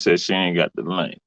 Says she ain't got the link.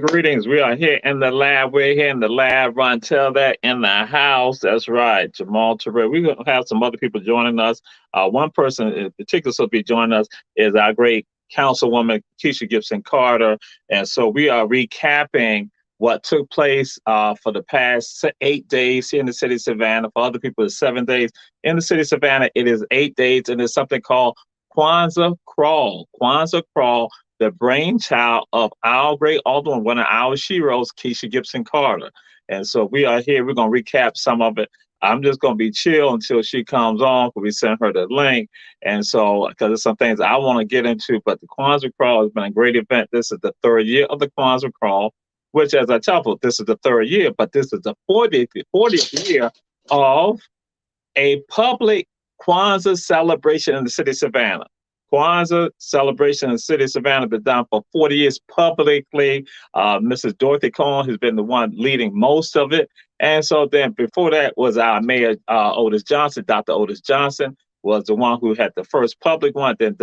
Greetings. We are here in the lab. We're here in the lab. Ron, tell that in the house. That's right. Jamal, Toure. We're going to have some other people joining us. One person in particular will be joining us is our great councilwoman, Kesha Gibson Carter. And so we are recapping what took place for the past 8 days here in the city of Savannah. For other people, it's 7 days. In the city of Savannah, it is 8 days, and it's something called Kwannza Krawl. Kwannza Krawl, the brainchild of our great Alderwoman, one of our heroes, Kesha Gibson Carter. And so we are here. We're going to recap some of it. I'm just going to be chill until she comes on because we sent her the link. And so, because there's some things I want to get into, but the Kwannza Krawl has been a great event. This is the 3rd year of the Kwannza Krawl, which, as I tell you, this is the 3rd year, but this is the 40th year of a public Kwannza celebration in the city of Savannah. Kwannza celebration in the city of Savannah been done for 40 years publicly. Mrs. Dorothy Cohen has been the one leading most of it. And so then before that was our mayor, Otis Johnson. Dr. Otis Johnson was the one who had the first public one. Then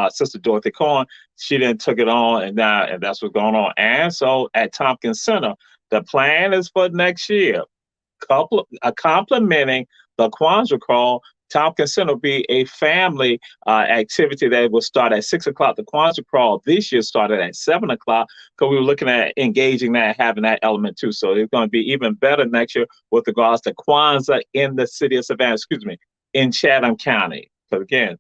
Sister Dorothy Cohen, she then took it on, and that's what's going on. And so at Tompkins Center, the plan is for next year, complementing the Kwannza Krawl. Tompkins Center will be a family activity that will start at 6 o'clock. The Kwannza Krawl this year started at 7 o'clock because we were looking at engaging that, having that element too. So it's going to be even better next year with regards to Kwannza in the city of Savannah, in Chatham County. Because again,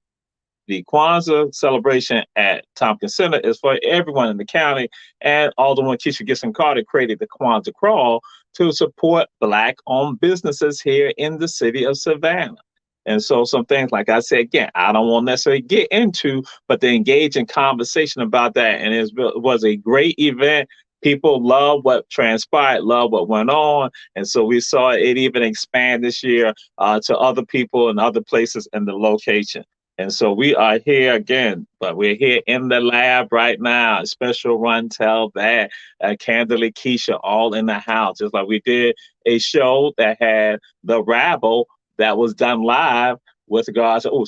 the Kwannza celebration at Tompkins Center is for everyone in the county, and Alderwoman Kesha Gibson Carter created the Kwannza Krawl to support Black-owned businesses here in the city of Savannah. And so some things, like I said, again, I don't want to necessarily get into, but to engage in conversation about that. And it was a great event. People love what transpired, love what went on. And so we saw it even expand this year to other people and other places in the location. And so we are here again, but we're here in the lab right now. Special Run Tell That, Candidly Kesha, all in the house. Just like we did a show that had the rabble that was done live with regards to,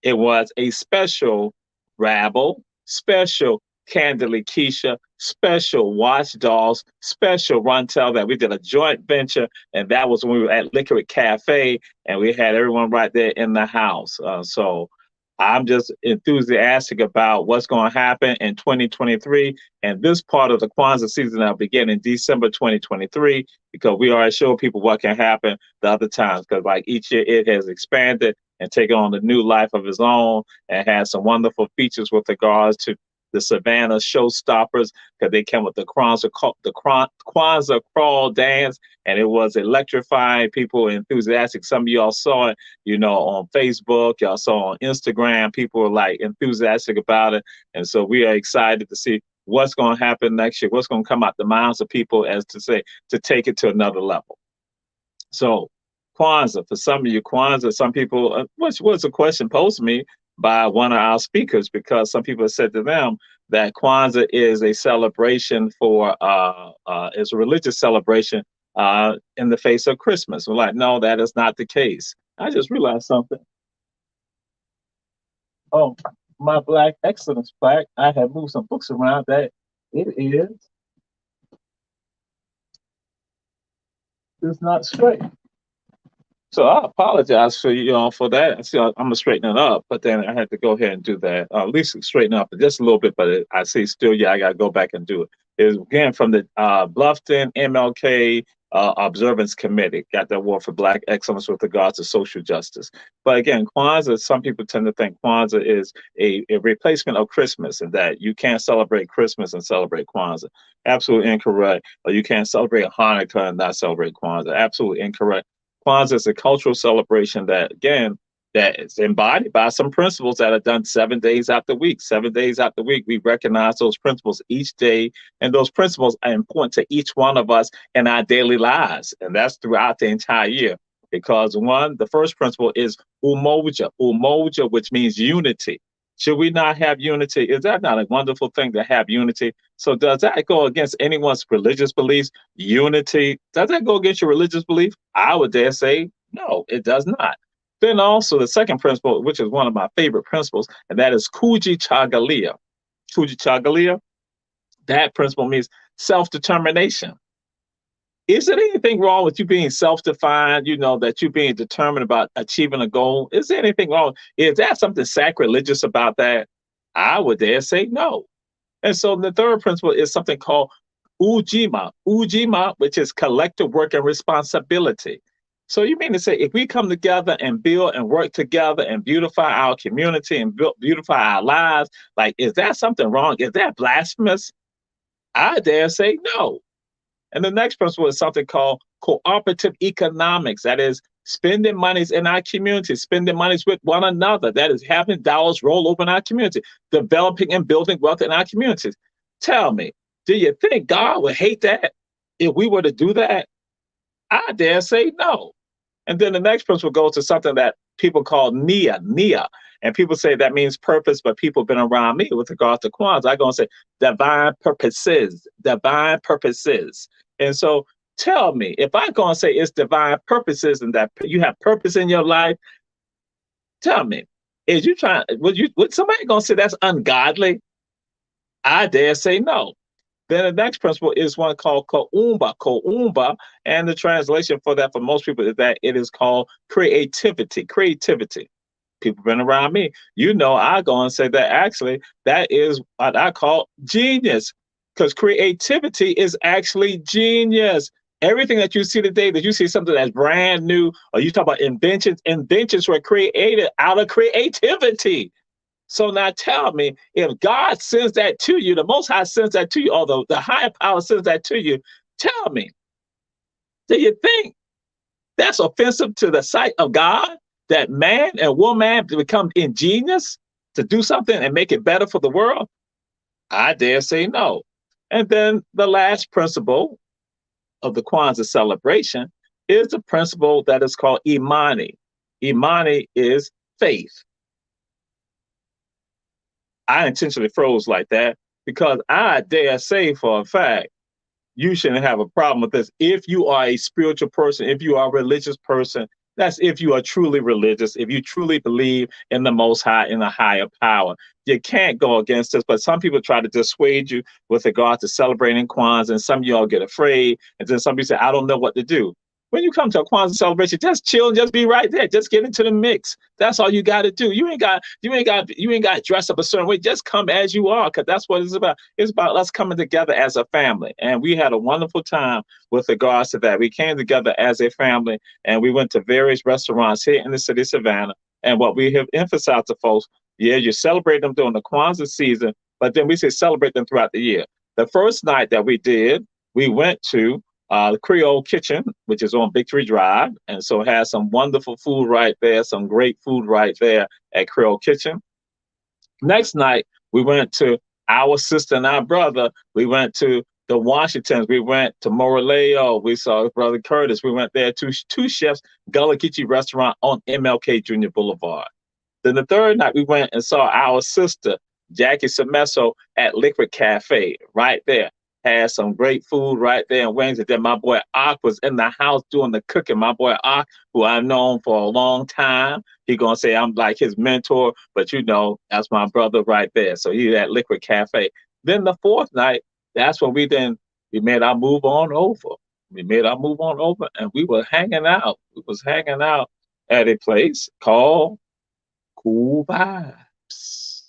it was a special rabble, special Candidly Kesha, special Watchdogs, special Run Tell That. We did a joint venture, and that was when we were at Liquid Cafe, and we had everyone right there in the house. So I'm just enthusiastic about what's going to happen in 2023. And this part of the Kwannza season will begin in December 2023, because we already showed people what can happen the other times. Because like each year it has expanded and taken on a new life of its own, and has some wonderful features with regards to the Savannah showstoppers, because they came with the Kwannza Krawl dance, and it was electrifying. People were enthusiastic. Some of y'all saw it, on Facebook. Y'all saw on Instagram. People were like enthusiastic about it. And so we are excited to see what's going to happen next year, what's going to come out the minds of people, as to say, to take it to another level. So Kwanzaa, for some of you, Kwanzaa, some people, which was a question posed to me by one of our speakers, because some people have said to them that Kwanzaa is a celebration for, is a religious celebration in the face of Christmas. We're like, no, that is not the case. I just realized something. Oh, my Black Excellence plaque, I have moved some books around that. It is not straight. So I apologize for for that. See, I'm gonna straighten it up, but then I had to go ahead and do that. At least straighten up just a little bit, but I see still, yeah, I gotta go back and do it. Is again from the Bluffton MLK Observance Committee. Got the award for Black Excellence with regards to social justice. But again, Kwanzaa, some people tend to think Kwanzaa is a replacement of Christmas, and that you can't celebrate Christmas and celebrate Kwanzaa. Absolutely incorrect. Or you can't celebrate Hanukkah and not celebrate Kwanzaa. Absolutely incorrect. Kwanzaa is a cultural celebration that, again, that is embodied by some principles that are done 7 days out the week. 7 days out the week, we recognize those principles each day, and those principles are important to each one of us in our daily lives, and that's throughout the entire year. Because one, the first principle is umoja, umoja, which means unity. Should we not have unity? Is that not a wonderful thing to have unity? So does that go against anyone's religious beliefs? Unity, does that go against your religious belief? I would dare say no, it does not. Then also the second principle, which is one of my favorite principles, and that is Kuji Chagalia. Kuji Chagalia, that principle means self-determination. Is there anything wrong with you being self-defined, that you being determined about achieving a goal? Is there anything wrong? Is that something sacrilegious about that? I would dare say no. And so the third principle is something called Ujima. Ujima, which is collective work and responsibility. So you mean to say if we come together and build and work together and beautify our community and beautify our lives, like, is that something wrong? Is that blasphemous? I dare say no. And the next principle is something called cooperative economics. That is spending monies in our community, spending monies with one another. That is having dollars roll over in our community, developing and building wealth in our communities. Tell me, do you think God would hate that if we were to do that? I dare say no. And then the next principle goes to something that people call Nia, Nia. And people say that means purpose, but people have been around me with regard to Kwanzaa. I'm going to say divine purposes, divine purposes. And so tell me, if I'm going to say it's divine purposes and that you have purpose in your life, tell me, is you trying, would somebody going to say that's ungodly? I dare say no. Then the next principle is one called Koumba, Koumba, and the translation for that for most people is that it is called creativity, creativity. People been around me, I go and say that actually that is what I call genius, because creativity is actually genius. Everything that you see today, that you see something that's brand new, or you talk about inventions, inventions were created out of creativity. So now tell me, if God sends that to you, the Most High sends that to you, or the higher power sends that to you, tell me, do you think that's offensive to the sight of God, that man and woman become ingenious to do something and make it better for the world? I dare say no. And then the last principle of the Kwanzaa celebration is the principle that is called Imani. Imani is faith. I intentionally froze like that because I dare say for a fact, you shouldn't have a problem with this. If you are a spiritual person, if you are a religious person, that's if you are truly religious, if you truly believe in the Most High, in a higher power. You can't go against this, but some people try to dissuade you with regard to celebrating Kwanzaa, and some of y'all get afraid, and then some people say, I don't know what to do. When you come to a Kwanzaa celebration, just chill and just be right there. Just get into the mix. That's all you got to do. You ain't got to dress up a certain way. Just come as you are, because that's what it's about. It's about us coming together as a family. And we had a wonderful time with regards to that. We came together as a family, and we went to various restaurants here in the city of Savannah. And what we have emphasized to folks, yeah, you celebrate them during the Kwanzaa season, but then we say celebrate them throughout the year. The first night that we did, we went to the Creole Kitchen, which is on Victory Drive. And so it has some wonderful food right there, some great food right there at Creole Kitchen. Next night, we went to our sister and our brother. We went to The Washingtons, we went to Moraleo. We saw Brother Curtis. We went there to Two Chefs Gullah Geechee restaurant on MLK Junior Boulevard. Then the third night, we went and saw our sister, Jackie Semeso, at Liquid Cafe right there. Had some great food right there in Wings. And then my boy Ak was in the house doing the cooking. My boy Ak, who I've known for a long time, he gonna say I'm like his mentor, but you know, that's my brother right there. So he's at Liquid Cafe. Then the fourth night, that's when we made our move on over. We made our move on over and we were hanging out. We was hanging out at a place called Cool Vibes.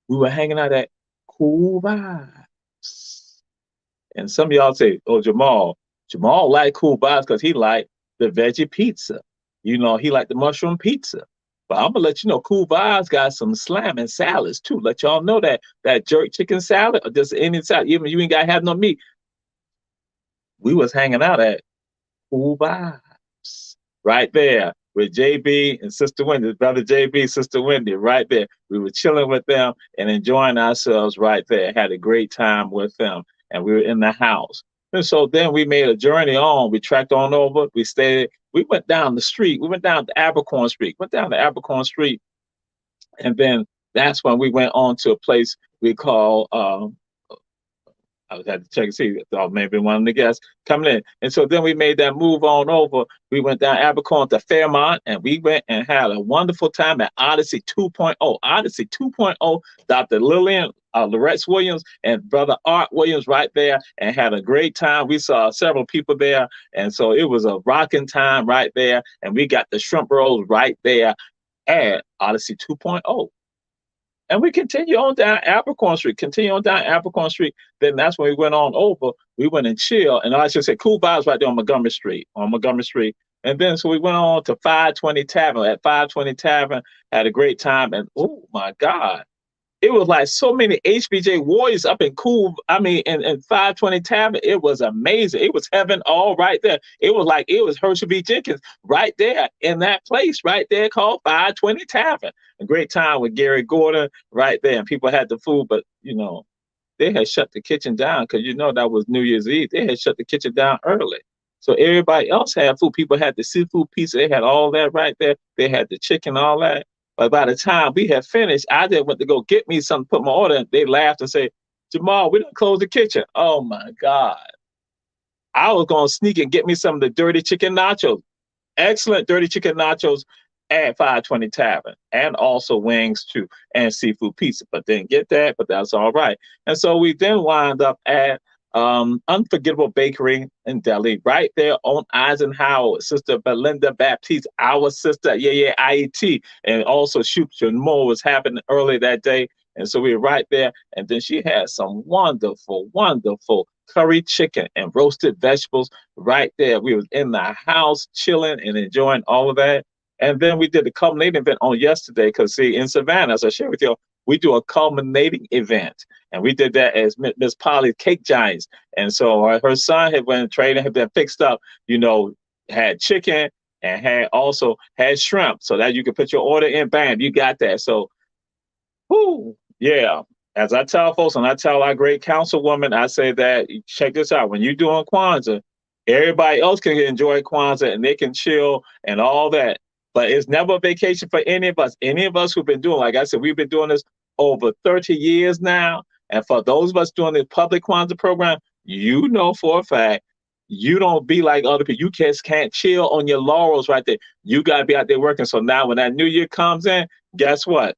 We were hanging out at Cool Vibes. And some of y'all say, oh, Jamal like Cool Vibes because he like the veggie pizza. You know, he like the mushroom pizza. But I'm gonna let you know, Cool Vibes got some slamming salads too. Let y'all know that jerk chicken salad or just any salad, even you ain't gotta have no meat. We was hanging out at Cool Vibes right there with JB and Sister Wendy, brother JB, Sister Wendy, right there. We were chilling with them and enjoying ourselves right there. Had a great time with them, and we were in the house. And so then we made a journey on. We tracked on over. We stayed. We went down the street. We went down to Abercorn Street. Went down to Abercorn Street, and then that's when we went on to a place we call I was had to check and see. Thought maybe one of the guests coming in. And so then we made that move on over. We went down Abercorn to Fairmont and we went and had a wonderful time at Odyssey 2.0. Odyssey 2.0, Dr. Lillian Loretz Williams and Brother Art Williams right there and had a great time. We saw several people there. And so it was a rocking time right there. And we got the shrimp rolls right there at Odyssey 2.0. And we continue on down Abercorn Street. Then that's when we went on over. We went and chill. And I should say, Cool Vibes right there on Montgomery Street. And then so we went on to 520 Tavern. At 520 Tavern, had a great time. And oh my God, it was like so many HBJ warriors up in in 520 Tavern. It was amazing. It was heaven all right there. It was like it was Herschel B. Jenkins right there in that place right there called 520 Tavern. A great time with Gary Gordon right there. And people had the food, but you know, they had shut the kitchen down because you know that was New Year's Eve. They had shut the kitchen down early. So everybody else had food. People had the seafood pizza. They had all that right there. They had the chicken, all that. But by the time we had finished, I just went to go get me something, put my order in. They laughed and said, Jamal, we didn't close the kitchen. Oh my God. I was going to sneak and get me some of the dirty chicken nachos. Excellent dirty chicken nachos at 520 Tavern. And also wings too, and seafood pizza. But didn't get that, but that's all right. And so we then wind up at Unforgettable Bakery and Deli right there on Eisenhower. Sister Belinda Baptiste, our sister, IET, and also Shoot Your More was happening early that day. And so we were right there. And then she had some wonderful curry chicken and roasted vegetables right there. We was in the house chilling and enjoying all of that. And then we did the culminating event on yesterday because see, in Savannah, as I shared with you, we do a culminating event. And we did that as Miss Polly's Cake Giants. And so her son had went training, had been fixed up, you know, had chicken and had shrimp so that you could put your order in, bam, you got that. So, whoo, yeah. As I tell folks, and I tell our great councilwoman, I say that, check this out, when you're doing Kwannza, everybody else can enjoy Kwannza and they can chill and all that. But it's never a vacation for any of us. Any of us who've been doing, like I said, we've been doing this over 30 years now. And for those of us doing the public Kwannza program, you know for a fact, you don't be like other people. You just can't chill on your laurels right there. You got to be out there working. So now when that new year comes in, guess what?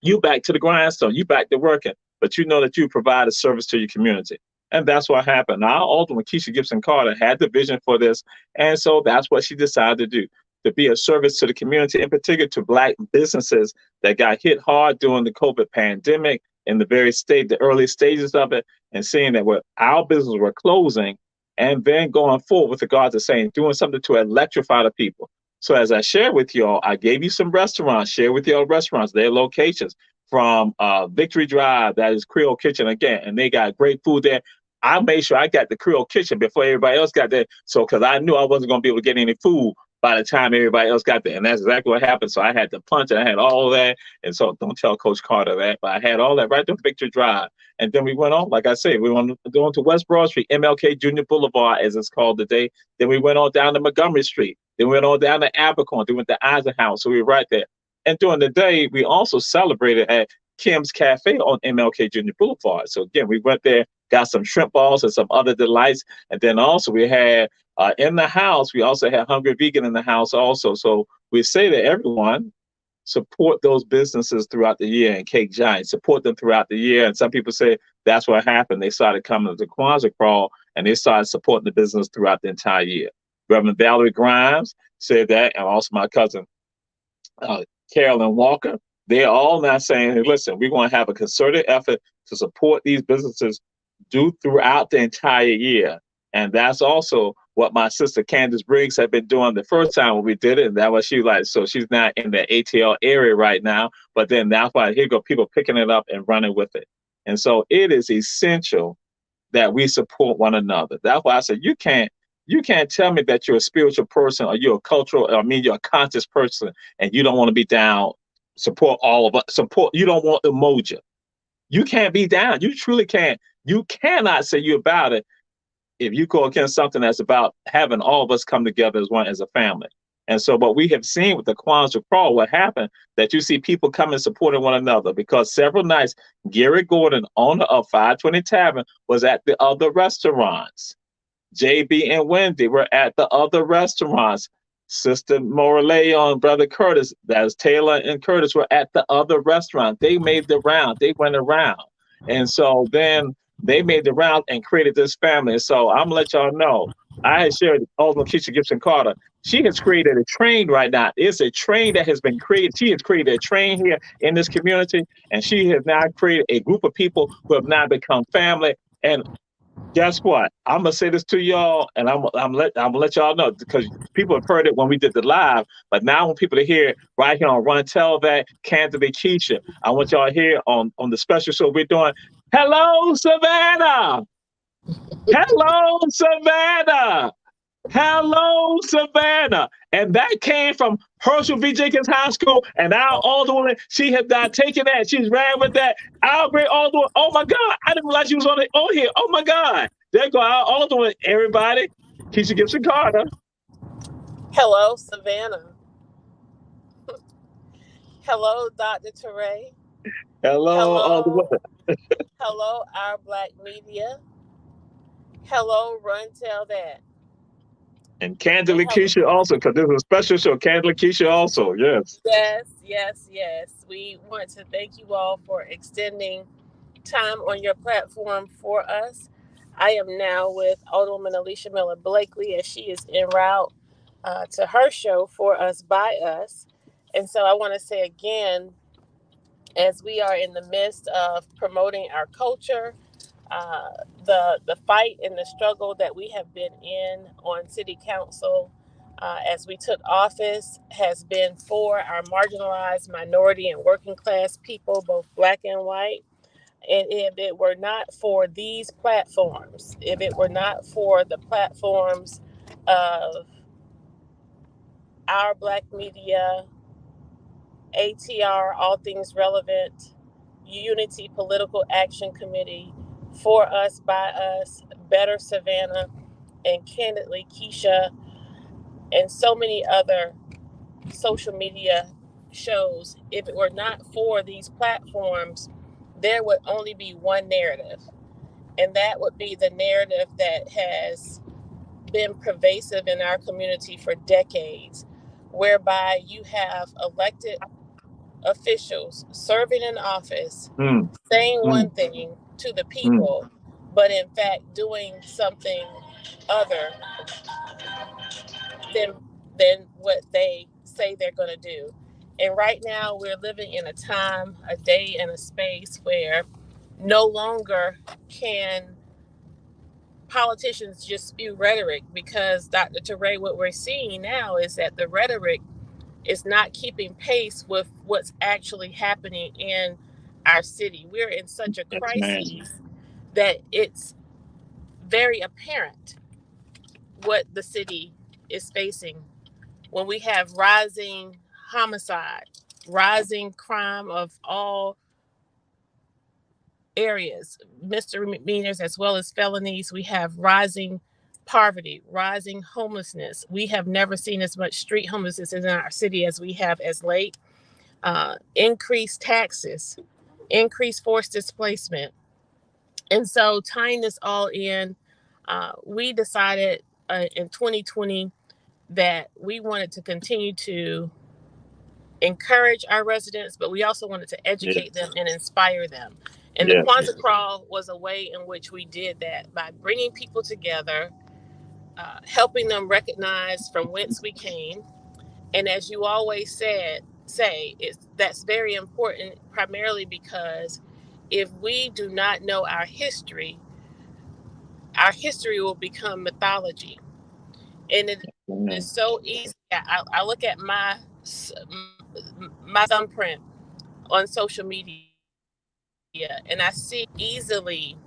You back to the grindstone. You back to working. But you know that you provide a service to your community. And that's what happened. Now, Alderwoman Kesha Gibson Carter had the vision for this. And so that's what she decided to do, to be a service to the community, in particular to Black businesses that got hit hard during the COVID pandemic in the early stages of it, and seeing that our businesses were closing and then going forward with regards to saying, doing something to electrify the people. So as I shared with y'all, I gave you some restaurants, share with y'all restaurants, their locations from Victory Drive, that is Creole Kitchen again, and they got great food there. I made sure I got the Creole Kitchen before everybody else got there. So, because I knew I wasn't going to be able to get any food by the time everybody else got there. And that's exactly what happened. So I had to punch and I had all that. And so don't tell Coach Carter that, but I had all that right there, Victory Drive. And then we went on, like I said, we went on to West Broad Street, MLK Junior Boulevard, as it's called today. Then we went on down to Montgomery Street. Then we went on down to Abercorn. Then we went to Eisenhower. So we were right there. And during the day, we also celebrated at Kim's Cafe on MLK Junior Boulevard. So again, we went there, got some shrimp balls and some other delights. And then also we had in the house, we also had Hungry Vegan in the house also. So we say to everyone, support those businesses throughout the year, and Cake Giant, support them throughout the year. And some people say that's what happened. They started coming to the Kwannza Krawl and they started supporting the business throughout the entire year. Reverend Valerie Grimes said that, and also my cousin Carolyn Walker. They're all now saying, hey, listen, we're going to have a concerted effort to support these businesses throughout the entire year. And that's also what my sister Candace Briggs had been doing the first time when we did it. And that was she like, so she's not in the ATL area right now. But then that's why here go people picking it up and running with it. And so it is essential that we support one another. That's why I said you can't tell me that you're a spiritual person or you're a cultural, you're a conscious person and you don't want to be down, support all of us, you don't want emoji. You can't be down. You truly can't. You cannot say you're about it if you go against something that's about having all of us come together as one, as a family. And so what we have seen with the Kwannza Krawl, what happened, that you see people coming supporting one another, because several nights, Gary Gordon, owner of 520 Tavern, was at the other restaurants. JB and Wendy were at the other restaurants. Sister Morley and Brother Curtis, that's Taylor and Curtis, were at the other restaurant. They made the round. They went around. And so then they made the round and created this family. So I'm going to let y'all know, I had shared Alderwoman Kesha Gibson Carter. She has created a train right now. It's a train that has been created. She has created a train here in this community, and she has now created a group of people who have now become family. And guess what? I'm gonna say this to y'all, and I'm gonna let y'all know, because people have heard it when we did the live, but now I want people to hear it right here on Run Tell That, Candidate Kesha. I want y'all to hear on the special show we're doing. Hello, Savannah. Hello, Savannah. Hello, Savannah. And that came from Herschel V. Jenkins High School, and our Alderwoman, she has not taken that. She's ran with that. Our great Alderwoman, oh my God, I didn't realize she was on here. Oh my God. There go our Alderwoman, everybody. Kesha Gibson Carter. Hello, Savannah. Hello, Dr. Toure. Hello, Alderwoman. Hello, our Black media. Hello, Run Tell That. And Candidate Kesha also, because this is a special show. Candidate Kesha also, yes. Yes. We want to thank you all for extending time on your platform for us. I am now with Alderwoman Alicia Miller Blakely as she is en route to her show For Us By Us. And so I want to say again, as we are in the midst of promoting our culture, the fight and the struggle that we have been in on city council as we took office has been for our marginalized minority and working class people, both Black and white. And if it were not for these platforms, if it were not for the platforms of our Black media, ATR, All Things Relevant, Unity Political Action Committee, For Us, By Us, Better Savannah, and Candidly Kesha, and so many other social media shows, if it were not for these platforms, there would only be one narrative. And that would be the narrative that has been pervasive in our community for decades, whereby you have elected officials serving in office, saying one thing to the people, but in fact doing something other than what they say they're going to do. And right now we're living in a time, a day, and a space where no longer can politicians just spew rhetoric, because Dr. Toure, what we're seeing now is that the rhetoric is not keeping pace with what's actually happening in our city. We're in such a crisis that it's very apparent what the city is facing when we have rising homicide, rising crime of all areas, misdemeanors as well as felonies. We have rising poverty, rising homelessness. We have never seen as much street homelessness in our city as we have as late. Increased taxes, increased forced displacement. And so tying this all in, we decided in 2020 that we wanted to continue to encourage our residents, but we also wanted to educate them and inspire them. And the Kwannza Krawl was a way in which we did that by bringing people together, helping them recognize from whence we came. And as you always say, that's very important, primarily because if we do not know our history will become mythology. And it is so easy. I look at my thumbprint on social media, and I see easily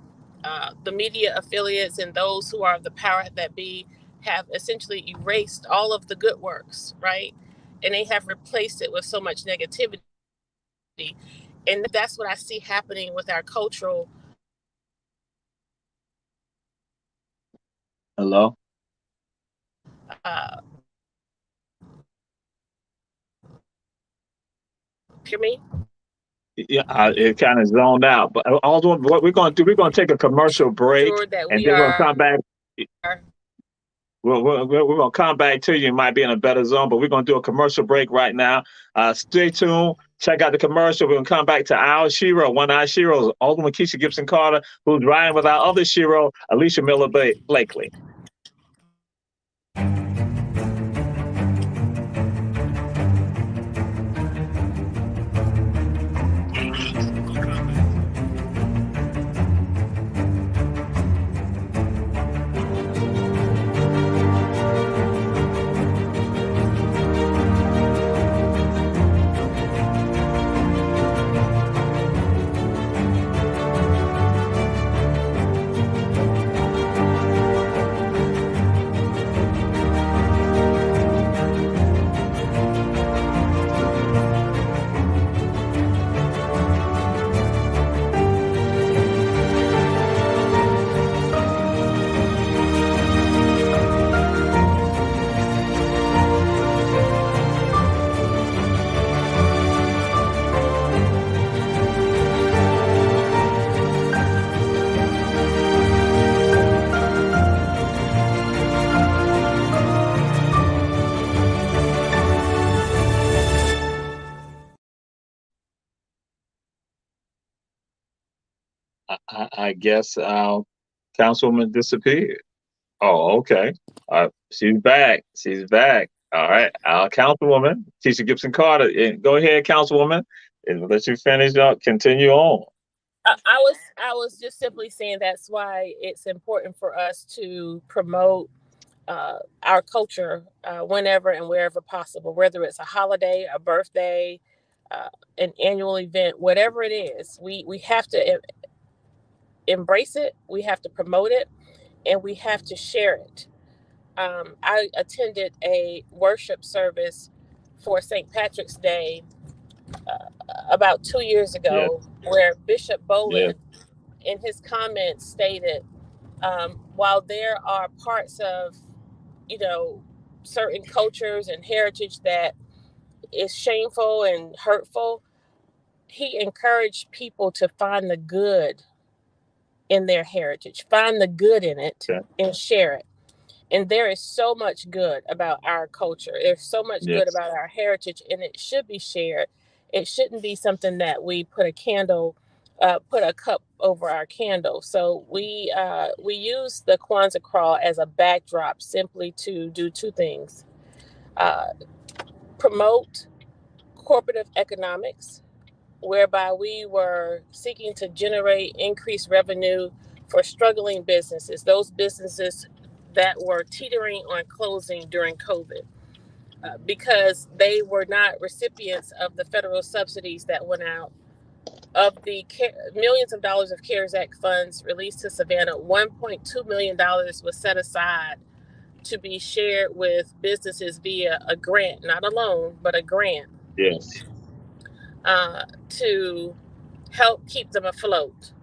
the media affiliates and those who are the power that be have essentially erased all of the good works, right? And they have replaced it with so much negativity. And that's what I see happening with our cultural. Hello? Hear me? Yeah, it kind of zoned out. But also, what we're going to do, we're going to take a commercial break, Sure that and we then we'll are. come back. We're going to come back to you. You might be in a better zone, but we're going to do a commercial break right now. Stay tuned. Check out the commercial. We're going to come back to our Shiro, one-eye Shiro, Alderwoman Kesha Gibson Carter, who's riding with our other Shiro, Alicia Miller Blakely. I guess Councilwoman disappeared. Oh, okay. She's back. She's back. All right. Councilwoman Kesha Gibson Carter. Go ahead, Councilwoman, and let you finish up. Continue on. I was just simply saying that's why it's important for us to promote our culture whenever and wherever possible, whether it's a holiday, a birthday, an annual event, whatever it is. We have to embrace it, we have to promote it, and we have to share it. I attended a worship service for St. Patrick's Day about 2 years ago, where Bishop Boland in his comments stated, while there are parts of, certain cultures and heritage that is shameful and hurtful, he encouraged people to find the good in their heritage, find the good in it, and share it. And there is so much good about our culture. There's so much good about our heritage, and it should be shared. It shouldn't be something that we put a cup over our candle. So we use the Kwannza Krawl as a backdrop simply to do two things. Promote cooperative economics, whereby we were seeking to generate increased revenue for struggling businesses, those businesses that were teetering on closing during COVID, because they were not recipients of the federal subsidies that went out. Of the millions of dollars of CARES Act funds released to Savannah, $1.2 million was set aside to be shared with businesses via a grant, not a loan, but a grant. Yes. To help keep them afloat.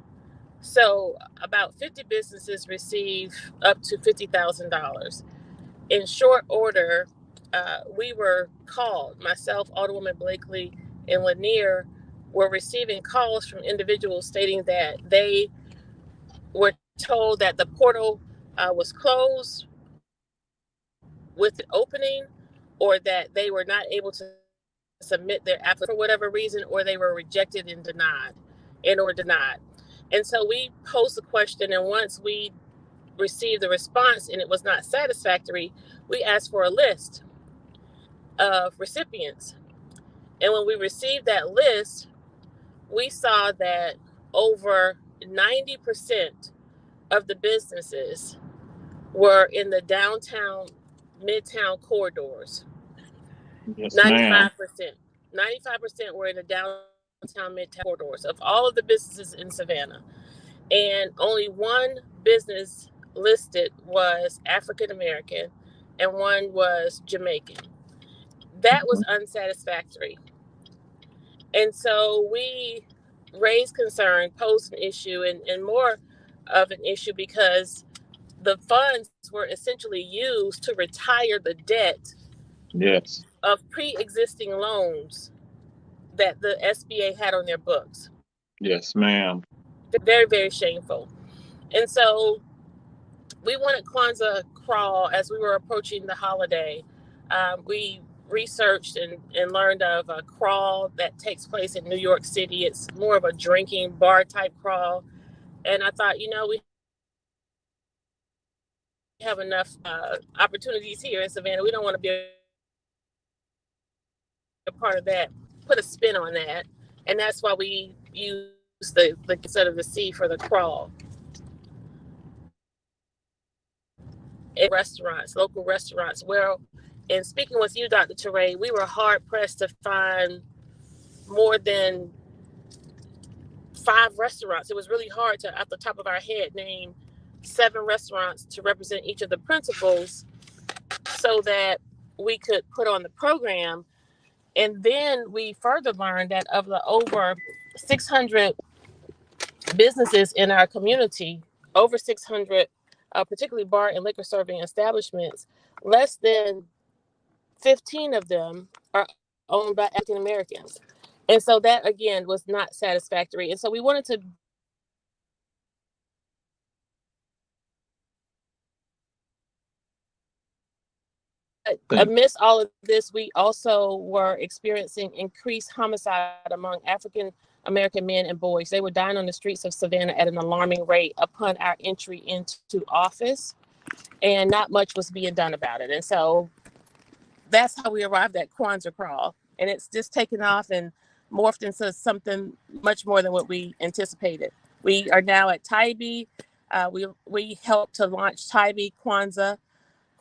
So about 50 businesses receive up to $50,000. In short order, we were called, myself, Alderwoman Blakely, and Lanier were receiving calls from individuals stating that they were told that the portal was closed with the opening, or that they were not able to submit their application for whatever reason, or they were rejected and denied. And so we posed the question, and once we received the response and it was not satisfactory, we asked for a list of recipients. And when we received that list, we saw that over 90% of the businesses were in the downtown, midtown corridors. Yes, 95%. ma'am. 95% were in the downtown, midtown corridors of all of the businesses in Savannah. And only one business listed was African American and one was Jamaican. That was unsatisfactory. And so we raised concern, posed an issue, and more of an issue, because the funds were essentially used to retire the debt Yes. of pre-existing loans that the SBA had on their books. Yes, ma'am. Very, very shameful. And so we wanted Kwannza Krawl, as we were approaching the holiday. We researched and learned of a crawl that takes place in New York City. It's more of a drinking bar type crawl. And I thought, we have enough opportunities here in Savannah. We don't want to be a part of that, put a spin on that. And that's why we use the instead of the C for the crawl. In restaurants, local restaurants. Well, in speaking with you, Dr. Toure, we were hard pressed to find more than 5 restaurants. It was really hard to, at the top of our head, name 7 restaurants to represent each of the principals so that we could put on the program. And then we further learned that of the over 600 businesses in our community, over 600, particularly bar and liquor serving establishments, less than 15 of them are owned by African Americans. And so that, again, was not satisfactory. And so we wanted to amidst all of this, we also were experiencing increased homicide among African American men and boys. They were dying on the streets of Savannah at an alarming rate upon our entry into office, and not much was being done about it. And so that's how we arrived at Kwannza Krawl. And it's just taken off and morphed into something much more than what we anticipated. We are now at Tybee. We helped to launch Tybee Kwannza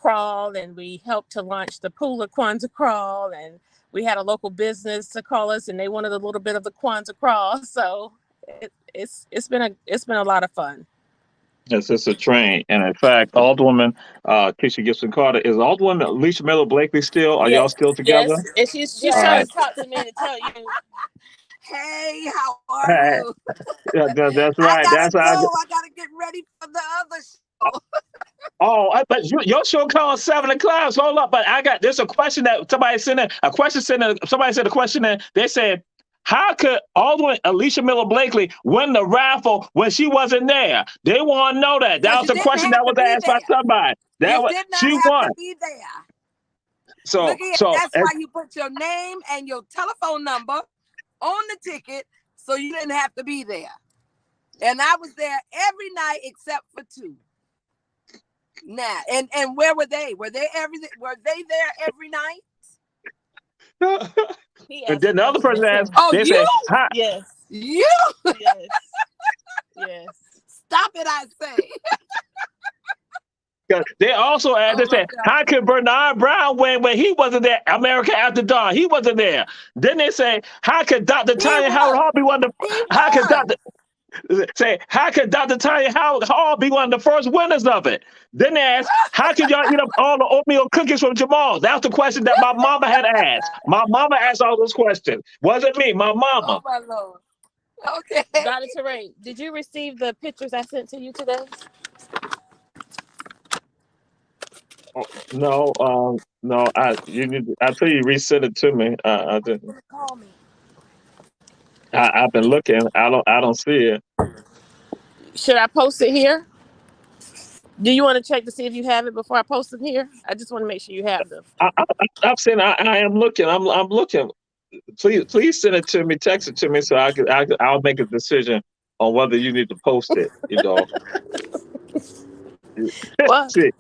Krawl, and we helped to launch the Pula Kwannza Krawl, and we had a local business to call us, and they wanted a little bit of the Kwannza Krawl. So it's been a lot of fun. Yes, it's a train. And in fact, Alderwoman Kesha Gibson Carter, is Alderwoman Alicia Miller Blakely still? Are y'all still together? Yes, and she's trying to talk to me to tell you. Hey, how are you? Yeah, that's right. I gotta get ready for the other show. Oh, but your show called 7 o'clock. Hold up, but there's a question that somebody sent in. Somebody said a question in. They said, how could Alderwoman Alicia Miller Blakely win the raffle when she wasn't there? They want to know that. That was a question that was asked by somebody. She won. To be there. So, look here, that's why you put your name and your telephone number on the ticket, so you didn't have to be there. And I was there every night except for 2. Now, and where were they? Were they there every night? And then the other person asked, they you? said, hi. Yes. You? Yes. Yes. Stop it, I say. They also asked, they said, how could Bernard Brown win when he wasn't there? America After Dark, he wasn't there. Then they say, how could Dr. Tanya Howard Hall be one of the how could Dr. Tanya Howard Hall be one of the first winners of it? Then they asked, how could y'all eat up all the oatmeal cookies from Jamal? That's the question that my mama had asked. My mama asked all those questions. Wasn't me, my mama. Oh, my Lord. Okay. Dr. Toure, did you receive the pictures I sent to you today? No, no. I tell you resend it to me. I didn't. Call me. I've been looking. I don't see it. Should I post it here? Do you want to check to see if you have it before I post it here? I just want to make sure you have them. I'm saying I am looking. I'm looking. Please send it to me. Text it to me so I'll make a decision on whether you need to post it. You know. Well, See,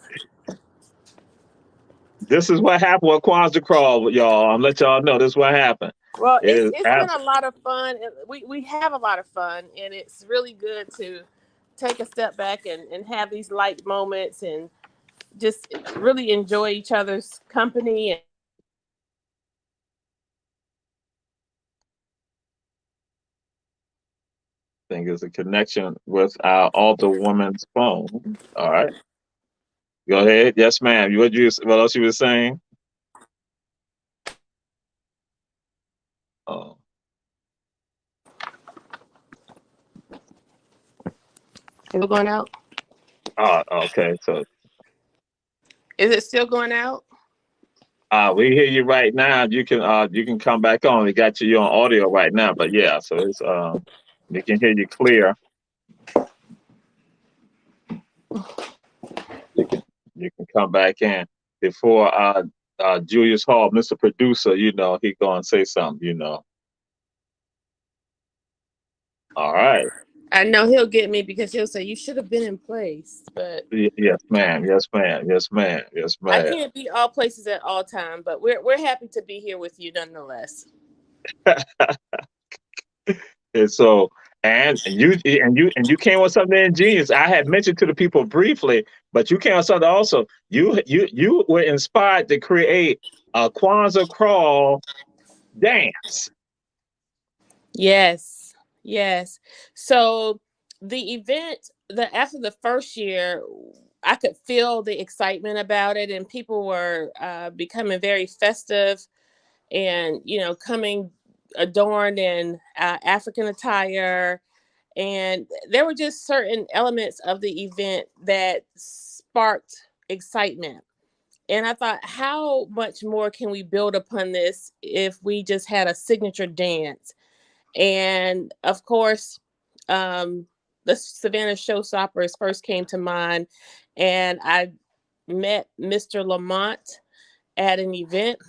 this is what happened with Kwannza Krawl, y'all. I'm let y'all know this is what happened. well, It it's been a lot of fun. We have a lot of fun, and it's really good to take a step back and have these light moments and just really enjoy each other's company. And I think is a connection with our Alderwoman's phone. All right. Go ahead. Yes, ma'am. What else you were saying? Oh. is it going out? Oh, okay. So Is it still going out? we hear you right now. You can come back on. We got you on audio right now, but yeah, so it's we can hear you clear. You can come back in before Julius Hall, Mr. Producer, he gonna say something, All right. I know he'll get me because he'll say you should have been in place, but Yes, ma'am. Yes, ma'am. Yes, ma'am. Yes, I ma'am. can't be all places at all time. But we're happy to be here with you nonetheless. And so, and you came with something ingenious. I had mentioned to the people briefly, but you came with something also. You were inspired to create a Kwannza Krawl dance. Yes, yes. So the event, after the first year, I could feel the excitement about it, and people were becoming very festive, and coming adorned in African attire. And there were just certain elements of the event that sparked excitement. And I thought, how much more can we build upon this if we just had a signature dance? And of course, the Savannah Showstoppers first came to mind. And I met Mr. Lamont at an event,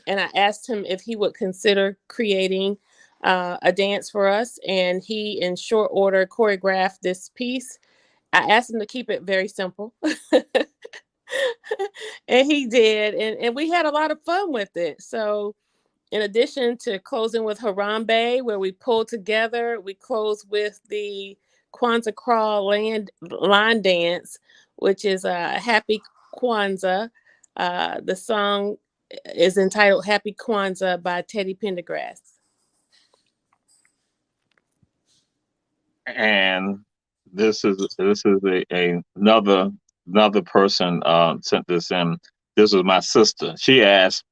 and I asked him if he would consider creating a dance for us. And he, in short order, choreographed this piece. I asked him to keep it very simple. And he did. And we had a lot of fun with it. So, in addition to closing with Harambe, where we pulled together, we closed with the Kwannza Krawl line dance, which is Happy Kwanzaa. The song is entitled Happy Kwanzaa by Teddy Pendergrass. And this is another person sent this in. This was my sister. She asked,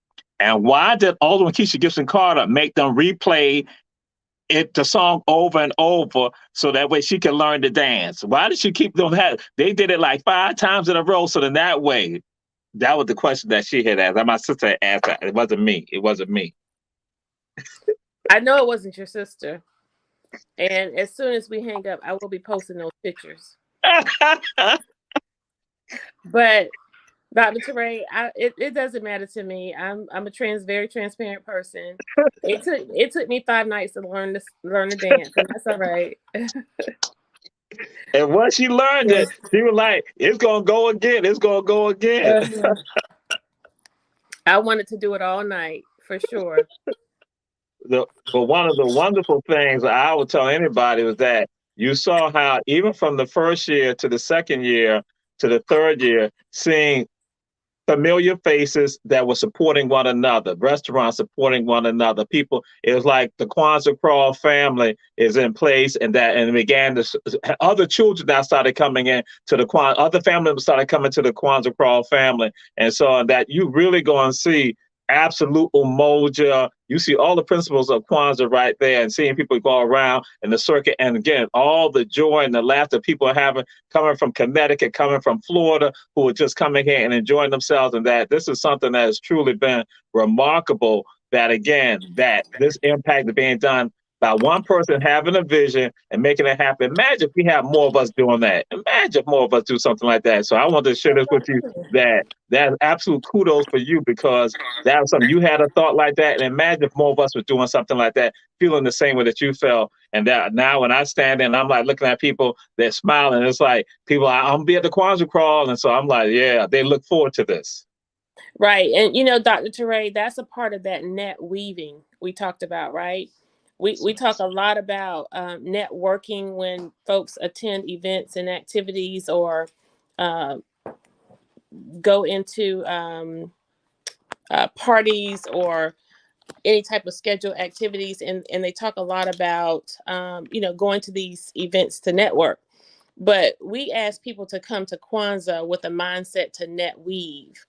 and why did Alderman Kesha Gibson Carter make them replay the song over and over so that way she can learn to dance? Why did she keep them? They did it like 5 times in a row, so then that way, that was the question that she had asked. My sister asked that. It wasn't me. It wasn't me. I know it wasn't your sister. And as soon as we hang up, I will be posting those pictures. But Dr. Toure, it doesn't matter to me. I'm a very transparent person. It took me 5 nights to learn to dance, and that's all right. And once she learned it, she was like, "It's gonna go again. It's gonna go again." I wanted to do it all night for sure. But one of the wonderful things I would tell anybody was that you saw how even from the first year to the second year to the third year, seeing familiar faces that were supporting one another, restaurants supporting one another, people. It was like the Kwannza Krawl family is in place, and began to other children now started coming in to the other families started coming to the Kwannza Krawl family, and so that you really going to see absolute umoja you see all the principles of Kwanzaa right there, and seeing people go around in the circuit. And again, all the joy and the laughter people are having, coming from Connecticut, coming from Florida, who are just coming here and enjoying themselves. And that this is something that has truly been remarkable, that again, that this impact is being done by one person having a vision and making it happen. Imagine if we have more of us doing that. Imagine if more of us do something like that. So I wanted to share this with you, that that's absolute kudos for you, because that was something you had a thought like that. And imagine if more of us were doing something like that, feeling the same way that you felt. And that now when I stand in, I'm like looking at people, they're smiling. It's like people, I'm gonna be at the Kwannza Krawl. And so I'm like, yeah, they look forward to this. Right. And, you know, Dr. Toure, that's a part of that net weaving we talked about, right? We talk a lot about networking when folks attend events and activities, or uh, go into parties or any type of scheduled activities. And they talk a lot about, you know, going to these events to network. But we ask people to come to Kwanzaa with a mindset to net weave.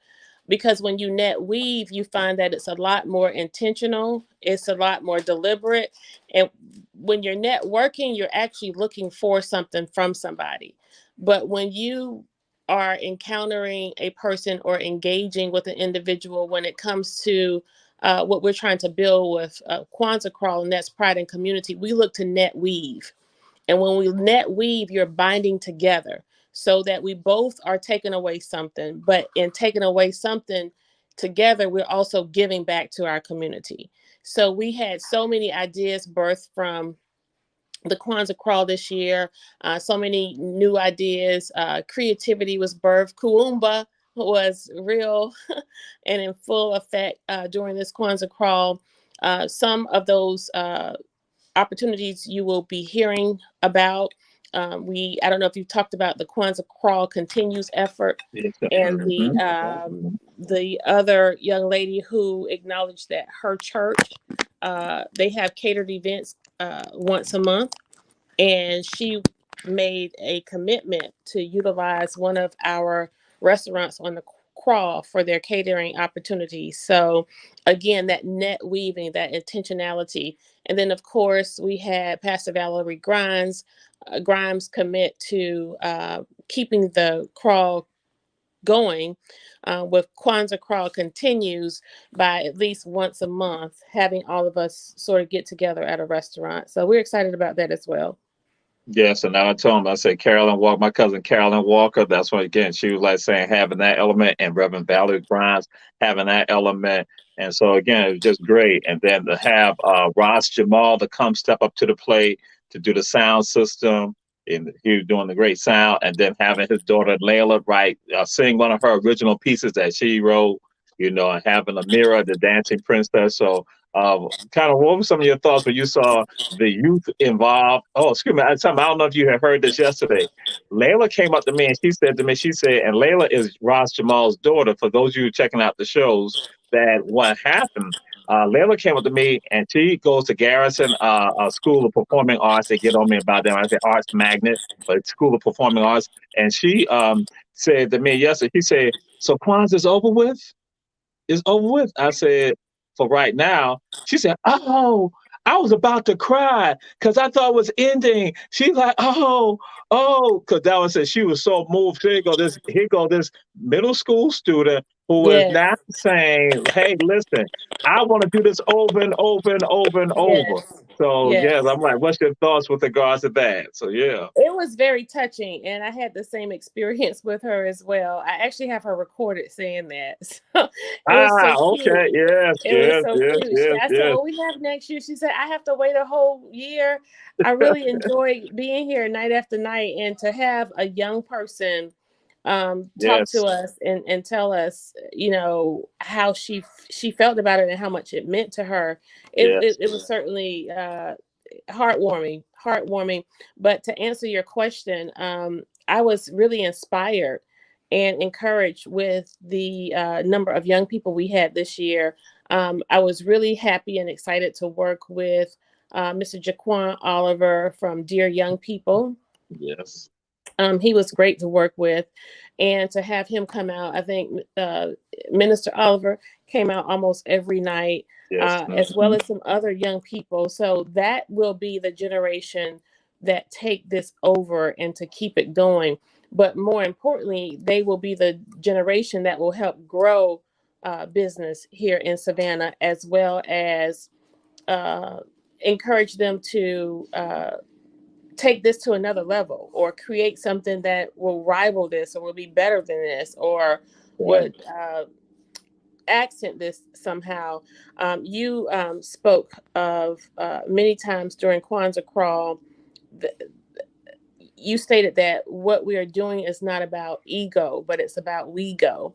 Because when you net weave, you find that it's a lot more intentional, it's a lot more deliberate. And when you're networking, you're actually looking for something from somebody. But when you are encountering a person or engaging with an individual, when it comes to what we're trying to build with Kwannza Krawl, and that's pride and community, we look to net weave. And when we net weave, you're binding together so that we both are taking away something. But in taking away something together, we're also giving back to our community. So we had so many ideas birthed from the Kwannza Krawl this year, so many new ideas. Creativity was birthed. Kuumba was real and in full effect during this Kwannza Krawl. Some of those opportunities you will be hearing about. I don't know if you've talked about the Kwannza Krawl Continues effort, Yes. and Mhm. the other young lady who acknowledged that her church, they have catered events once a month, and she made a commitment to utilize one of our restaurants on the crawl for their catering opportunities. So again, that net weaving, that intentionality. And then of course we had Pastor Valerie Grimes commit to keeping the crawl going, with Kwannza Krawl Continues, by at least once a month, having all of us sort of get together at a restaurant. So we're excited about that as well. Yes, and now I told him, I said, Carolyn Walker, my cousin Carolyn Walker, that's why, again, she was like saying having that element, and Reverend Valerie Grimes having that element. And so, again, it was just great. And then to have Jamal to come step up to the plate to do the sound system, and he was doing the great sound. And then having his daughter Layla, right, sing one of her original pieces that she wrote, and having Amira, the dancing princess. So, kind of, what were some of your thoughts when you saw the youth involved? Oh, excuse me. I don't know if you had heard this yesterday. Layla came up to me and she said to me, and Layla is Ross Jamal's daughter. For those of you checking out the shows, that what happened, Layla came up to me and she goes to Garrison School of Performing Arts. They get on me about them. I say arts magnet, but it's School of Performing Arts. And she said to me yesterday, she said, so Kwanzaa's over with? It's over with. I said, for right now. She said, oh, I was about to cry because I thought it was ending. She's like, because that was it. She was so moved. Here go this middle school student who is Yes, now saying, hey, listen, I want to do this over and over and over and over. yes, So yes, yes. I'm like, what's your thoughts with regards to that? So yeah. It was very touching, and I had the same experience with her as well. I actually have her recorded saying that. So it was so cute. Okay, yes, It was yes, so yes, cute. yes, I said, yes, "Well, we have next year." She said, "I have to wait a whole year." I really enjoy being here night after night, and to have a young person talk to yes, us and tell us, how she felt about it and how much it meant to her. It yes, it, it was certainly heartwarming. But to answer your question, I was really inspired and encouraged with the number of young people we had this year. I was really happy and excited to work with Mr. Jaquan Oliver from Dear Young People. yes. He was great to work with, and to have him come out, I think Minister Oliver, came out almost every night, Yes. as well as some other young people. So that will be the generation that take this over and to keep it going. But more importantly, they will be the generation that will help grow business here in Savannah, as well as encourage them to take this to another level, or create something that will rival this, or will be better than this, or would accent this somehow. You spoke of many times during Kwannza Krawl. You stated that what we are doing is not about ego, but it's about we go.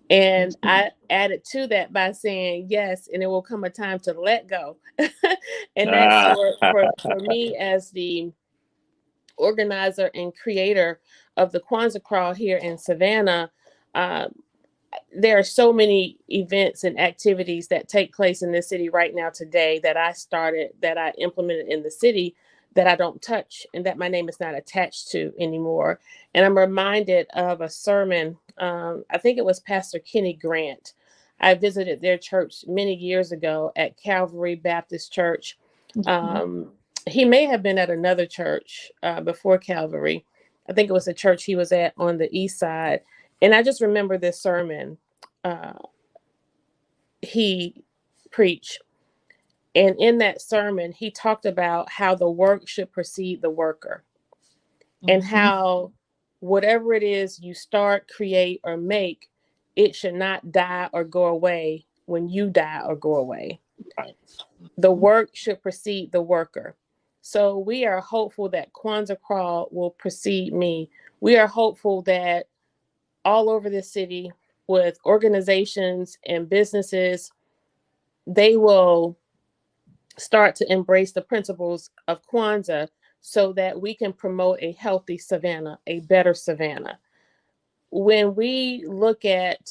And I added to that by saying yes, and it will come a time to let go. And that's for me, as the organizer and creator of the Kwannza Krawl here in Savannah. There are so many events and activities that take place in this city right now today that I started, that I implemented in the city, that I don't touch and that my name is not attached to anymore. And I'm reminded of a sermon. I think it was Pastor Kenny Grant. I visited their church many years ago at Calvary Baptist Church. He may have been at another church before Calvary. I think it was a church he was at on the east side. And I just remember this sermon he preached. And in that sermon, he talked about how the work should precede the worker, and how whatever it is you start, create, or make, it should not die or go away when you die or go away. Right. The work should precede the worker. So we are hopeful that Kwannza Krawl will precede me. We are hopeful that all over the city, with organizations and businesses, they will start to embrace the principles of Kwannza, so that we can promote a healthy Savannah, a better Savannah. When we look at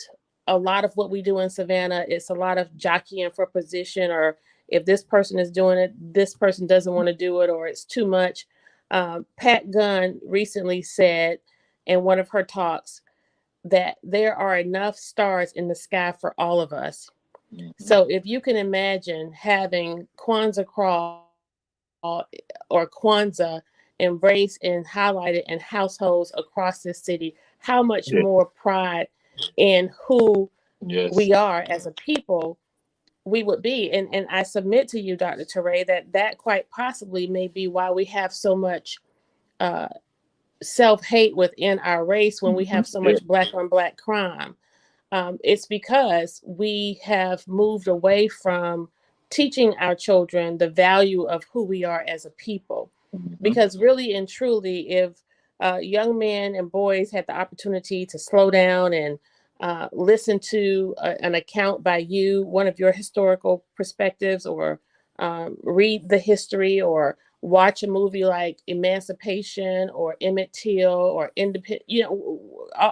a lot of what we do in Savannah, it's a lot of jockeying for position, or if this person is doing it, this person doesn't want to do it, or it's too much. Pat Gunn recently said in one of her talks that there are enough stars in the sky for all of us. So if you can imagine having Kwannza Krawl or Kwannza embraced and highlighted in households across this city, how much more pride in who we are as a people we would be. And I submit to you, Dr. Toure, that quite possibly may be why we have so much self-hate within our race, when we have so much black on black crime. It's because we have moved away from teaching our children the value of who we are as a people. Because really and truly, if young men and boys had the opportunity to slow down and listen to an account by you, one of your historical perspectives, or read the history, or watch a movie like Emancipation or Emmett Till or Independent,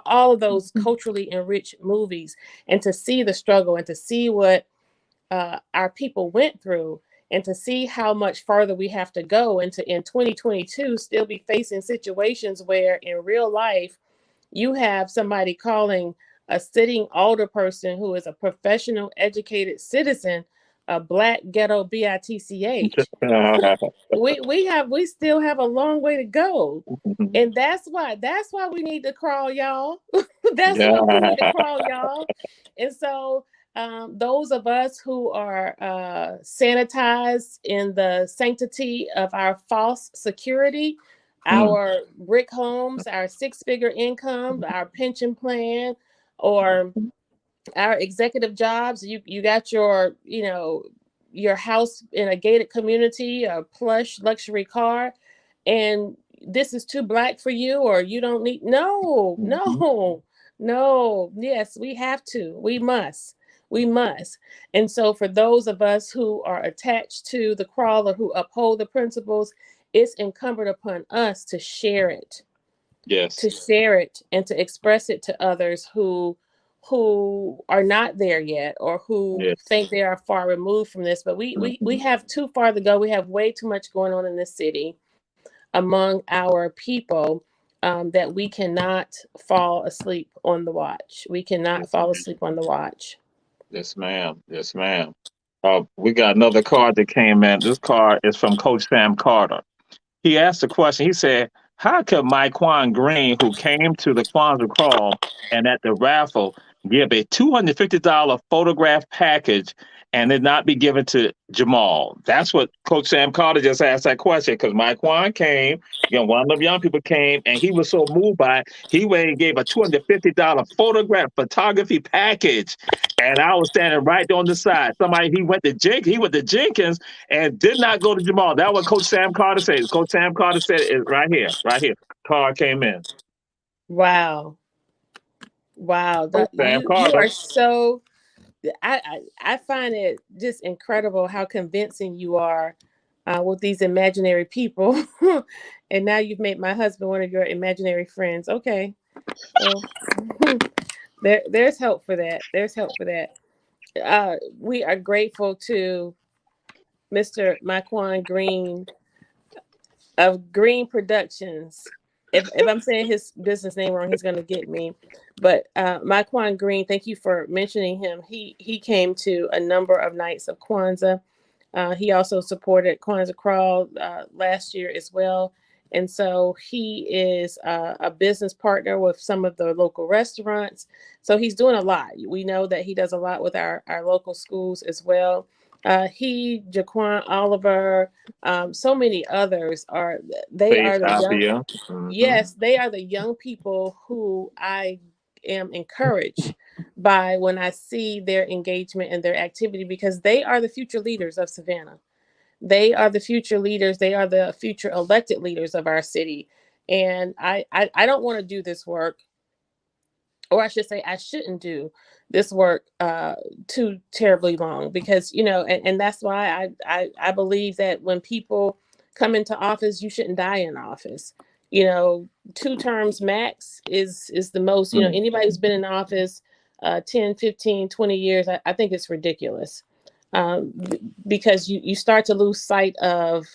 all of those culturally enriched movies, and to see the struggle, and to see what our people went through, and to see how much farther we have to go, and to in 2022 still be facing situations where in real life you have somebody calling a sitting older person who is a professional educated citizen a black ghetto bitch. we still have a long way to go. And that's why we need to crawl, y'all. That's why we need to crawl, y'all. And so those of us who are sanitized in the sanctity of our false security, our brick homes, our 6-figure income, our pension plan, or our executive jobs, you got your your house in a gated community, a plush luxury car, and this is too black for you, or you don't need. No. Yes, we have to. We must. And so for those of us who are attached to the Krawl, who uphold the principles, it's incumbent upon us to share it. To share it and to express it to others who are not there yet, or who think they are far removed from this. But we have too far to go. We have way too much going on in this city among our people, that we cannot fall asleep on the watch. We cannot fall asleep on the watch. Yes, ma'am. Yes, ma'am. We got another card that came in. This card is from Coach Sam Carter. He asked a question. He said, "How could Myquan Green, who came to the Kwannza Crawl and at the raffle, give a $250 photograph package and it not be given to Jamal?" That's what Coach Sam Carter just asked that question because Myquan came, one of the young people came, and he was so moved by it, he went and gave a $250 photograph photography package. And I was standing right on the side. He went to Jenkins and did not go to Jamal. That's what Coach Sam Carter said. Coach Sam Carter said it right here, right here. Card came in. Wow. Wow. Coach Sam You Carter. are so, I find it just incredible how convincing you are with these imaginary people. And now you've made my husband one of your imaginary friends. Okay. So there's help for that. There's help for that. We are grateful to Mr. Myquan Green of Green Productions. If I'm saying his business name wrong, he's going to get me. But Myquan Green, thank you for mentioning him. He came to a number of nights of Kwanzaa. He also supported Kwannza Krawl last year as well. And so he is a business partner with some of the local restaurants. So he's doing a lot. We know that he does a lot with our local schools as well. Jaquan Oliver, so many others they Faith are the young, Apia. Mm-hmm. yes, they are the young people who I am encouraged by when I see their engagement and their activity, because they are the future leaders of Savannah. They are the future leaders. They are the future elected leaders of our city. And I don't want to do this work, or I should say I shouldn't do this work too terribly long, because, and that's why I believe that when people come into office, you shouldn't die in office. 2 terms max is the most. Anybody who's been in office 10, 15, 20 years, I think it's ridiculous, because you start to lose sight of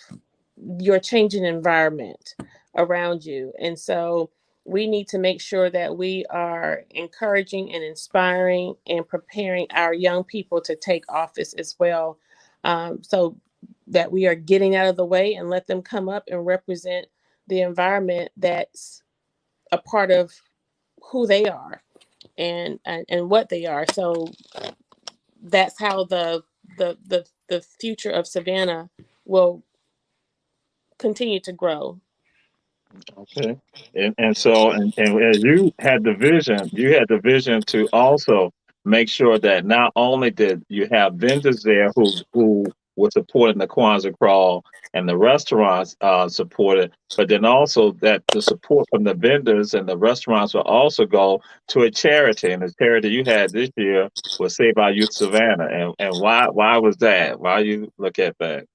your changing environment around you. And so we need to make sure that we are encouraging and inspiring and preparing our young people to take office as well, so that we are getting out of the way and let them come up and represent the environment that's a part of who they are and what they are. So that's how the future of Savannah will continue to grow. Okay. And as you had the vision to also make sure that not only did you have vendors there who were supporting the Kwanzaa Crawl and the restaurants supported, but then also that the support from the vendors and the restaurants will also go to a charity. And the charity you had this year was Save Our Youth Savannah. And why was that? Why you look at that?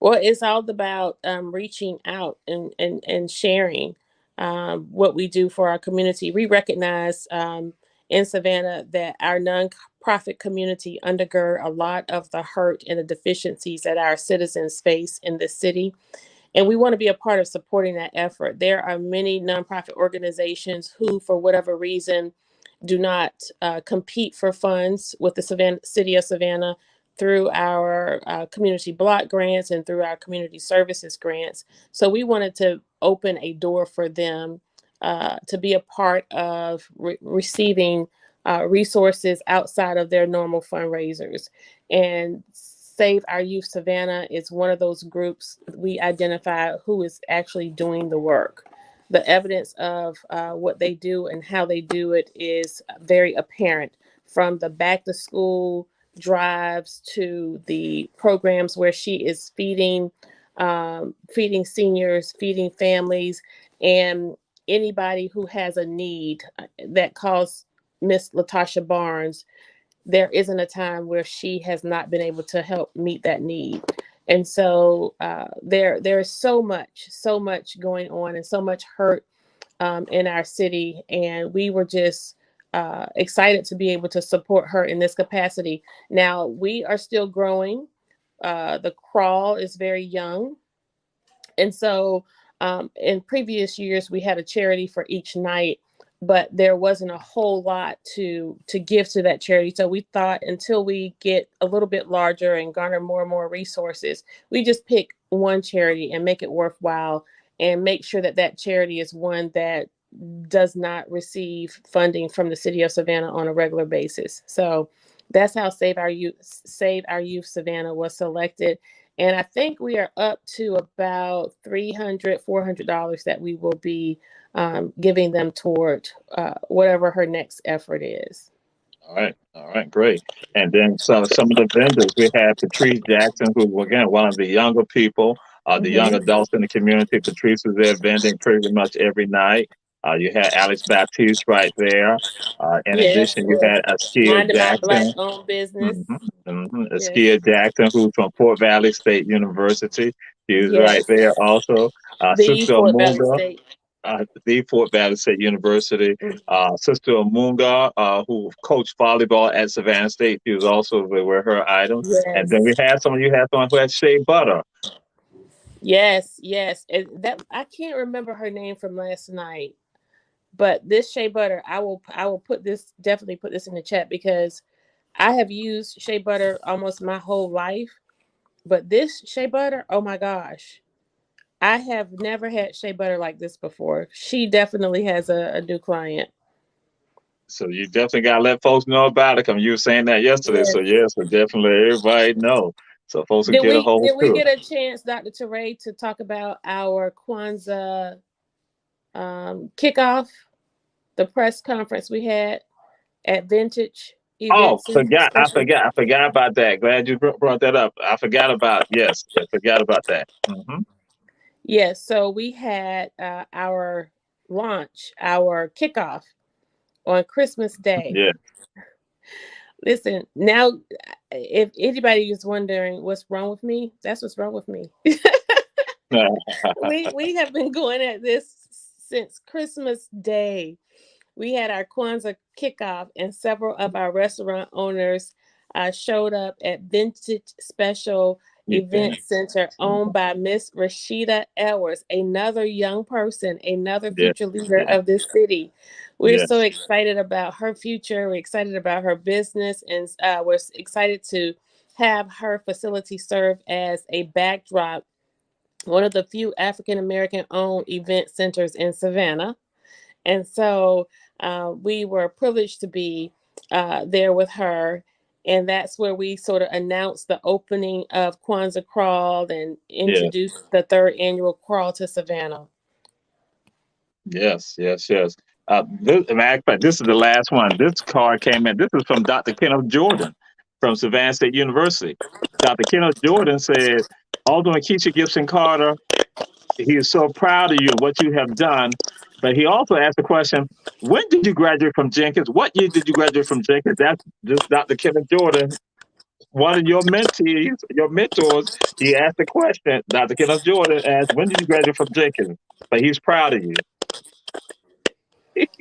Well, it's all about reaching out and sharing what we do for our community. We recognize in Savannah that our nonprofit community undergird a lot of the hurt and the deficiencies that our citizens face in this city. And we want to be a part of supporting that effort. There are many nonprofit organizations who, for whatever reason, do not compete for funds with the city of Savannah through our community block grants and through our community services grants. So we wanted to open a door for them to be a part of receiving resources outside of their normal fundraisers. And Save Our Youth Savannah is one of those groups we identify who is actually doing the work. The evidence of what they do and how they do it is very apparent, from the back to school drives to the programs where she is feeding seniors, feeding families, and anybody who has a need that calls Miss Latasha Barnes. There isn't a time where she has not been able to help meet that need. And so there is so much going on and so much hurt in our city. And we were just excited to be able to support her in this capacity. Now, we are still growing. The crawl is very young. And so in previous years, we had a charity for each night. but there wasn't a whole lot to give to that charity. So we thought until we get a little bit larger and garner more and more resources, we just pick one charity and make it worthwhile and make sure that that charity is one that does not receive funding from the city of Savannah on a regular basis. So that's how Save Our Youth Savannah was selected. And I think we are up to about $300-$400 that we will be giving them toward whatever her next effort is. All right, great. And then some of the vendors, we had Patrice Jackson, who again one of the younger people, the young adults in the community. Patrice was there vending pretty much every night. You had Alex Baptiste right there. In addition, you had Askia Minding my Jackson. Black-owned business. Askia Jackson, who's from Fort Valley State University. She was right there also. The Sister Fort Valley Amunga, State. the Fort Valley State University. Sister Amunga, who coached volleyball at Savannah State, she was also with her items. And then you had someone who had Shea Butter. Yes. And that I can't remember her name from last night, but this Shea Butter, I will definitely put this in the chat because I have used Shea Butter almost my whole life, but this Shea Butter, oh my gosh. I have never had Shea Butter like this before. She definitely has a new client. So you definitely got to let folks know about it. Because you were saying that yesterday. Yes. So so definitely everybody know. So folks will get a hold Did we get a chance, Dr. Toure, to talk about our Kwannza kickoff, the press conference we had at Vintage? I forgot about that. Glad you brought that up. I forgot about that. Yes, so we had our launch, our kickoff on Christmas Day. Yeah. Listen, now, if anybody is wondering what's wrong with me, that's what's wrong with me. we have been going at this since Christmas Day. We had our Kwannza kickoff, and several of our restaurant owners showed up at Vintage Special Event Center, owned by Miss Rashida Elwers, another young person, another future leader of this city. We're so excited about her future. We're excited about her business, and we're excited to have her facility serve as a backdrop, one of the few African-American owned event centers in Savannah. And so we were privileged to be there with her. And that's where we sort of announced the opening of Kwannza Krawl and introduced the third annual Crawl to Savannah. Yes. This is the last one. This card came in. This is from Dr. Kenneth Jordan from Savannah State University. Dr. Kenneth Jordan said, Alderman Kesha Gibson Carter, he is so proud of you and what you have done. But he also asked the question, when did you graduate from Jenkins? What year did you graduate from Jenkins? That's just Dr. Kenneth Jordan, one of your mentees, your mentors. He asked the question, Dr. Kenneth Jordan asked, when did you graduate from Jenkins? But he's proud of you.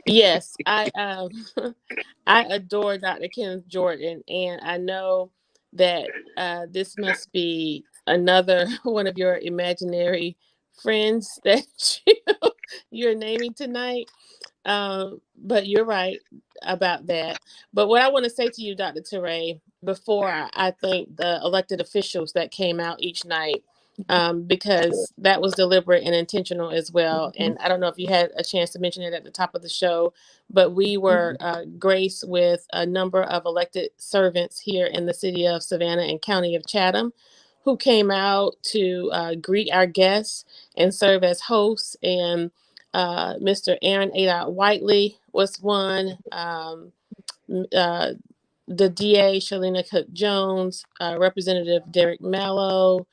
Yes, I adore Dr. Kenneth Jordan, and I know that this must be another one of your imaginary friends that you're naming tonight. But you're right about that. But what I want to say to you, Dr. Toure, before I thank the elected officials that came out each night, because that was deliberate and intentional as well. And I don't know if you had a chance to mention it at the top of the show, but we were graced with a number of elected servants here in the city of Savannah and county of Chatham who came out to greet our guests and serve as hosts. And Mr. Aaron A. Whiteley was one. The DA, Shalina Cook Jones, Representative Derek Mallow.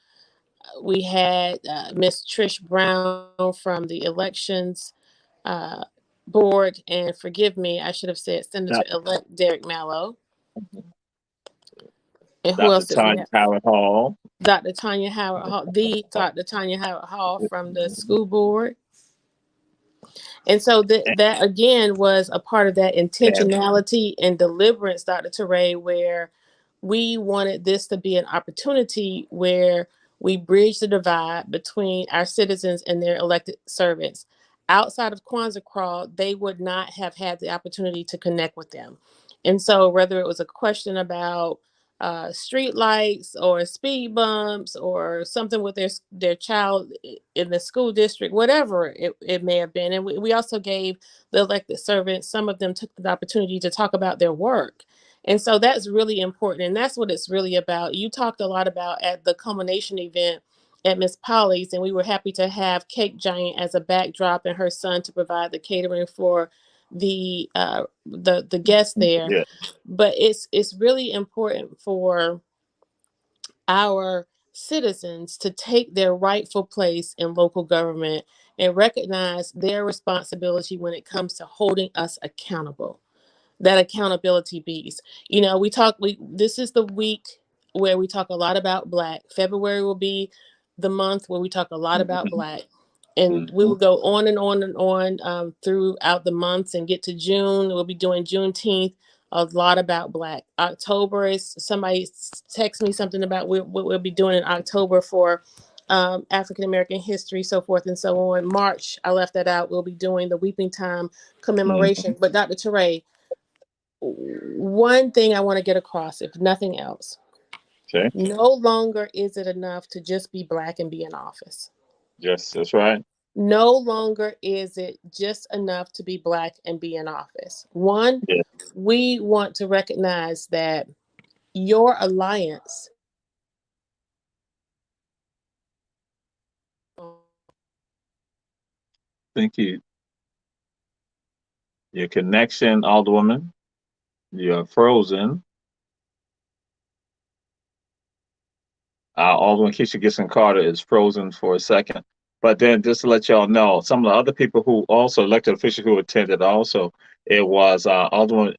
We had Miss Trish Brown from the elections board, and forgive me, I should have said Senator-elect Derek Mallow. And who else? Tanya Howard Hall. Dr. Tanya Howard Hall, Dr. Tanya Howard Hall from the school board. And so that again was a part of that intentionality and deliverance, Dr. Toure, where we wanted this to be an opportunity where we bridge the divide between our citizens and their elected servants. outside of Kwannza Krawl, they would not have had the opportunity to connect with them. And so whether it was a question about street lights or speed bumps or something with their child in the school district, whatever it may have been. And we also gave the elected servants, some of them took the opportunity to talk about their work. And so that's really important. And that's what it's really about. You talked a lot about at the culmination event at Miss Polly's, and we were happy to have Cake Giant as a backdrop and her son to provide the catering for the guests there. Yeah. But it's really important for our citizens to take their rightful place in local government and recognize their responsibility when it comes to holding us accountable. That accountability piece. You know, this is the week where we talk a lot about Black. February will be the month where we talk a lot about Black. And we will go on and on and on throughout the months and get to June. We'll be doing Juneteenth, a lot about Black. October is, somebody text me something about what we'll be doing in October for African American history, so forth and so on. March, I left that out. We'll be doing the Weeping Time commemoration. But Dr. Toure, one thing I want to get across, if nothing else, no longer is it enough to just be Black and be in office. Yes, that's right. No longer is it just enough to be Black and be in office. One, we want to recognize that your alliance Thank you. Your connection, Alderwoman. You're frozen. Alderman Kesha Gibson Carter is frozen for a second. But then just to let y'all know, some of the other people who also, elected officials who attended also, it was Alderwoman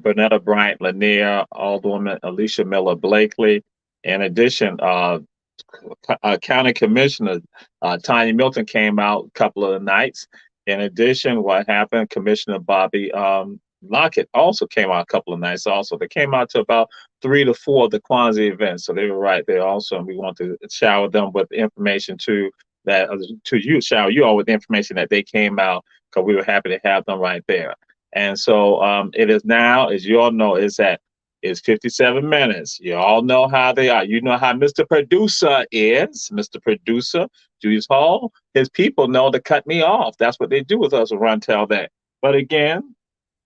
Bernetta Bryant Lanier, Alderwoman Alicia Miller Blakely. In addition, County Commissioner Tanya Milton came out a couple of the nights. In addition, what happened, Commissioner Bobby Lockett also came out a couple of nights also. They came out to about 3 to 4 of the Kwannza events. So they were right there also. And we want to shower them with information shower you all with information that they came out, because we were happy to have them right there. And so it is now, as you all know, it's 57 minutes. You all know how they are. You know how Mr. Producer is. Mr. Producer, Julius Hall, his people know to cut me off. That's what they do with us around Tell That. But again,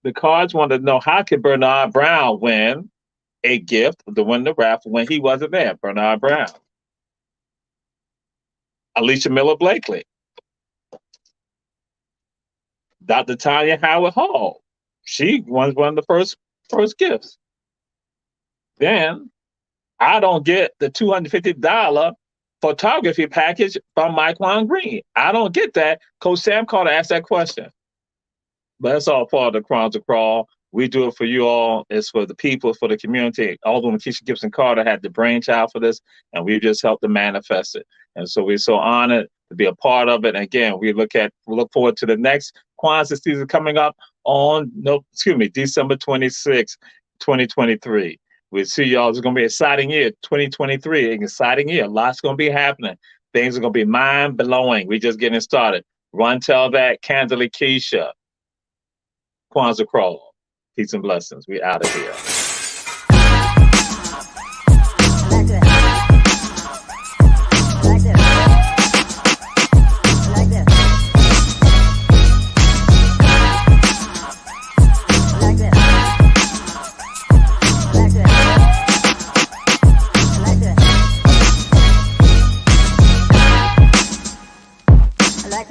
the cards wanted to know, how could Bernard Brown win a gift to win the raffle when he wasn't there? Bernard Brown. Alicia Miller Blakely. Dr. Tanya Howard Hall. She won one of the first gifts. Then I don't get the $250 photography package from Mike Juan Green. I don't get that. Coach Sam Carter asked that question. But that's all part of the Kwannza Krawl. We do it for you all. It's for the people, for the community. Alderwoman Kesha Gibson Carter had the brainchild for this, and we just helped to manifest it. And so we're so honored to be a part of it. And again, we look forward to the next Kwannza season coming up on December 26, 2023. We'll see y'all. It's going to be an exciting year, 2023. An exciting year. Lots going to be happening. Things are going to be mind-blowing. We're just getting started. Run, tell that. Candidly, Kesha. Kwannza Krawl. Peace and blessings. We out of here. Like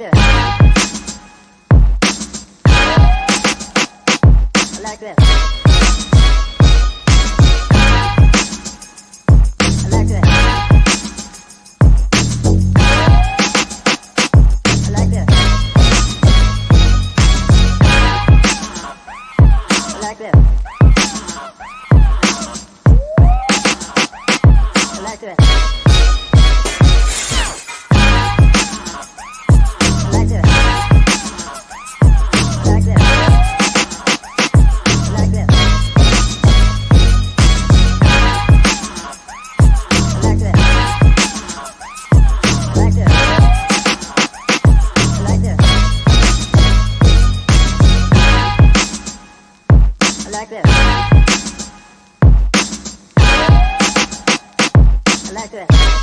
this. like this. I like that.